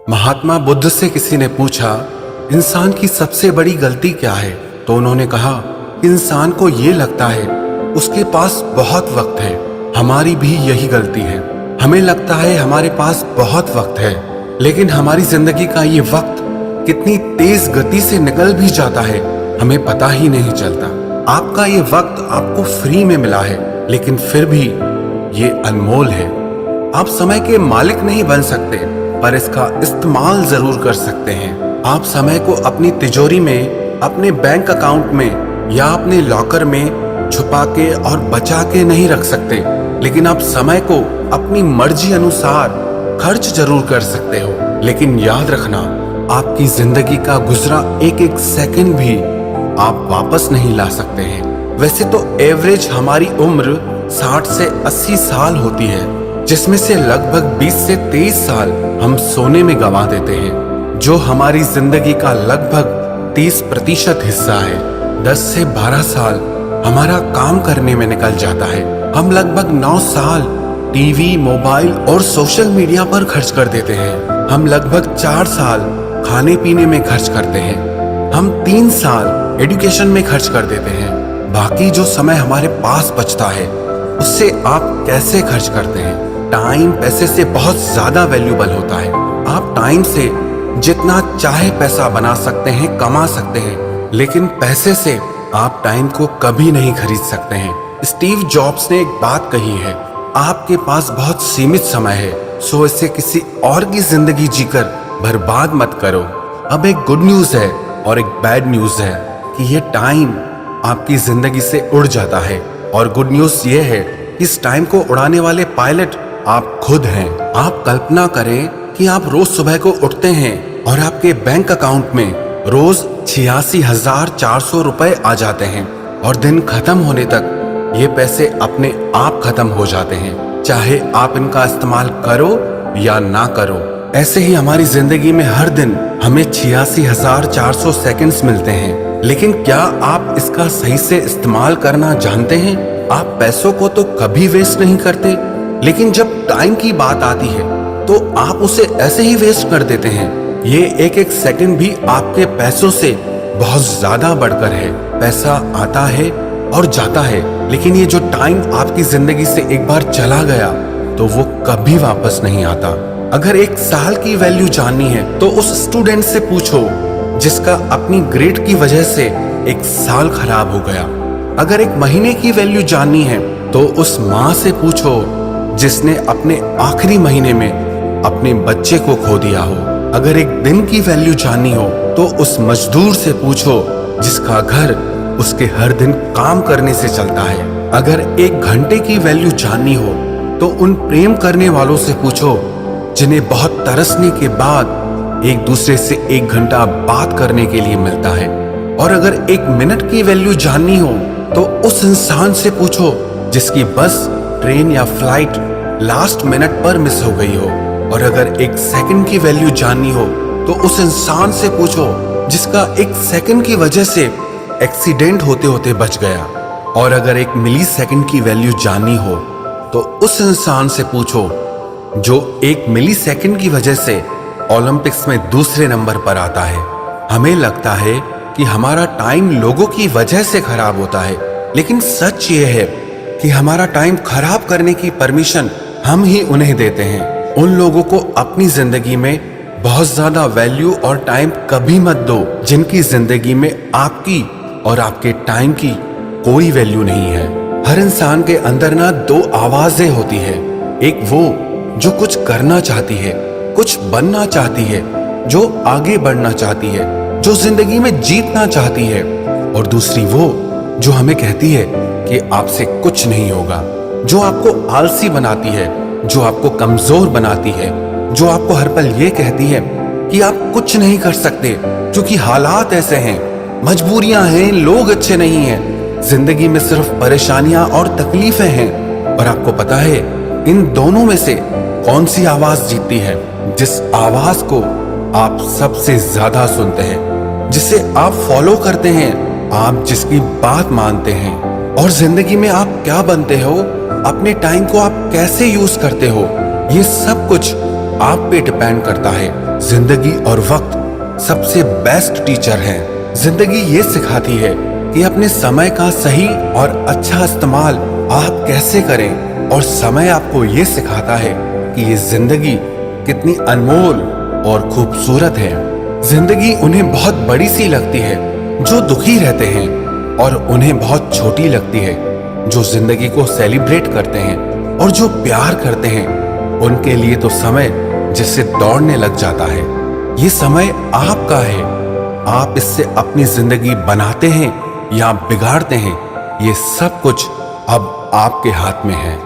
महात्मा बुद्ध से किसी ने पूछा, इंसान की सबसे बड़ी गलती क्या है? तो उन्होंने कहा, इंसान को ये लगता है उसके पास बहुत वक्त है। हमारी भी यही गलती है। हमें लगता है हमारे पास बहुत वक्त है, लेकिन हमारी जिंदगी का ये वक्त कितनी तेज गति से निकल भी जाता है, हमें पता ही नहीं चलता। आपका ये वक्त आपको फ्री में मिला है, लेकिन फिर भी ये अनमोल है। आप समय के मालिक नहीं बन सकते, पर इसका इस्तेमाल जरूर कर सकते हैं। आप समय को अपनी तिजोरी में, अपने बैंक अकाउंट में या अपने लॉकर में छुपा के और बचा के नहीं रख सकते, लेकिन आप समय को अपनी मर्जी अनुसार खर्च जरूर कर सकते हो। लेकिन याद रखना, आपकी जिंदगी का गुजरा एक एक सेकंड भी आप वापस नहीं ला सकते हैं। वैसे तो एवरेज हमारी उम्र 60 से 80 साल होती है, जिसमें से लगभग 20 से 23 साल हम सोने में गंवा देते हैं, जो हमारी जिंदगी का लगभग 30% हिस्सा है। 10 से 12 साल हमारा काम करने में निकल जाता है। हम लगभग 9 साल टीवी, मोबाइल और सोशल मीडिया पर खर्च कर देते हैं। हम लगभग 4 साल खाने पीने में खर्च करते हैं। हम 3 साल एजुकेशन में खर्च कर देते हैं। बाकी जो समय हमारे पास बचता है, उससे आप कैसे खर्च करते हैं? टाइम पैसे से बहुत ज्यादा वैल्यूबल होता है। आप टाइम से जितना चाहे पैसा बना सकते हैं, कमा सकते हैं, लेकिन पैसे से आप टाइम को कभी नहीं खरीद सकते हैं। स्टीव जॉब्स ने एक बात कही है, आपके पास बहुत सीमित समय है, सो इसे किसी और की जिंदगी जीकर बर्बाद मत करो। अब एक गुड न्यूज है और एक बैड न्यूज है कि ये टाइम आपकी जिंदगी से उड़ जाता है, और गुड न्यूज ये है कि इस टाइम को उड़ाने वाले पायलट आप खुद हैं। आप कल्पना करें कि आप रोज सुबह को उठते हैं और आपके बैंक अकाउंट में रोज 86,400 रुपए आ जाते हैं, और दिन खत्म होने तक ये पैसे अपने आप खत्म हो जाते हैं, चाहे आप इनका इस्तेमाल करो या ना करो। ऐसे ही हमारी जिंदगी में हर दिन हमें 86,400 सेकंड्स मिलते हैं, लेकिन क्या आप इसका सही से इस्तेमाल करना जानते हैं? आप पैसों को तो कभी वेस्ट नहीं करते, लेकिन जब टाइम की बात आती है तो आप उसे ऐसे ही वेस्ट कर देते हैं। ये एक एक सेकंड भी आपके पैसों से बहुत ज्यादा बढ़कर है। पैसा आता है और जाता है, लेकिन ये जो टाइम आपकी जिंदगी से एक बार चला गया तो वो कभी वापस नहीं आता। अगर एक साल की वैल्यू जाननी है तो उस स्टूडेंट से पूछो जिसका अपनी ग्रेड की वजह से एक साल खराब हो गया। अगर एक महीने की वैल्यू जाननी है तो उस माँ से पूछो जिसने अपने आखिरी महीने में अपने बच्चे को खो दिया हो। अगर एक दिन की वैल्यू जाननी हो तो उस मजदूर से पूछो जिसका घर उसके हर दिन काम करने से चलता है। अगर एक घंटे की वैल्यू जाननी हो तो उन प्रेम करने वालों से पूछो जिन्हें बहुत तरसने के बाद एक दूसरे से 1 घंटा बात करने के लिए मिलता है। और अगर 1 मिनट की वैल्यू जाननी हो तो उस इंसान से पूछो जिसकी बस, ट्रेन या फ्लाइट लास्ट मिनट पर मिस हो गई हो। और अगर 1 सेकंड की वैल्यू जाननी हो तो उस इंसान से पूछो जिसका 1 सेकंड की वजह से एक्सीडेंट होते होते बच गया। और अगर 1 मिली सेकंड की वैल्यू जाननी हो तो उस इंसान से पूछो जो 1 मिली सेकंड की वजह से ओलंपिक्स में दूसरे नंबर पर आता है। हमें लगता है कि हमारा टाइम लोगों की वजह से खराब होता है, लेकिन सच ये है कि हमारा टाइम खराब करने की परमिशन हम ही उन्हें देते हैं। उन लोगों को अपनी जिंदगी में बहुत ज्यादा वैल्यू और टाइम कभी मत दो जिनकी जिंदगी में आपकी और आपके टाइम की कोई वैल्यू नहीं है। हर इंसान के अंदर ना 2 आवाजें होती है। एक वो जो कुछ करना चाहती है, कुछ बनना चाहती है, जो आगे बढ़ना चाहती है, जो जिंदगी में जीतना चाहती है, और दूसरी वो जो हमें कहती है कि आपसे कुछ नहीं होगा, जो आपको आलसी बनाती है, जो आपको कमजोर बनाती है, जो आपको हर पल ये कहती है कि आप कुछ नहीं कर सकते क्योंकि हालात ऐसे हैं, मजबूरियां हैं, लोग अच्छे नहीं हैं, जिंदगी में सिर्फ परेशानियां और तकलीफें हैं। और आपको पता है इन दोनों में से कौन सी आवाज जीतती है? जिस आवाज को आप सबसे ज्यादा सुनते हैं, जिसे आप फॉलो करते हैं, आप जिसकी बात मानते हैं। और जिंदगी में आप क्या बनते हो, अपने टाइम को आप कैसे यूज करते हो, ये सब कुछ आप पे डिपेंड करता है। जिंदगी और वक्त सबसे बेस्ट टीचर हैं। जिंदगी ये सिखाती है कि अपने समय का सही और अच्छा इस्तेमाल आप कैसे करें, और समय आपको ये सिखाता है कि ये जिंदगी कितनी अनमोल और खूबसूरत है। जिंदगी उन्हें बहुत बड़ी सी लगती है जो दुखी रहते हैं, और उन्हें बहुत छोटी लगती है जो जिंदगी को सेलिब्रेट करते हैं और जो प्यार करते हैं। उनके लिए तो समय जैसे दौड़ने लग जाता है। ये समय आपका है। आप इससे अपनी जिंदगी बनाते हैं या बिगाड़ते हैं, ये सब कुछ अब आपके हाथ में है।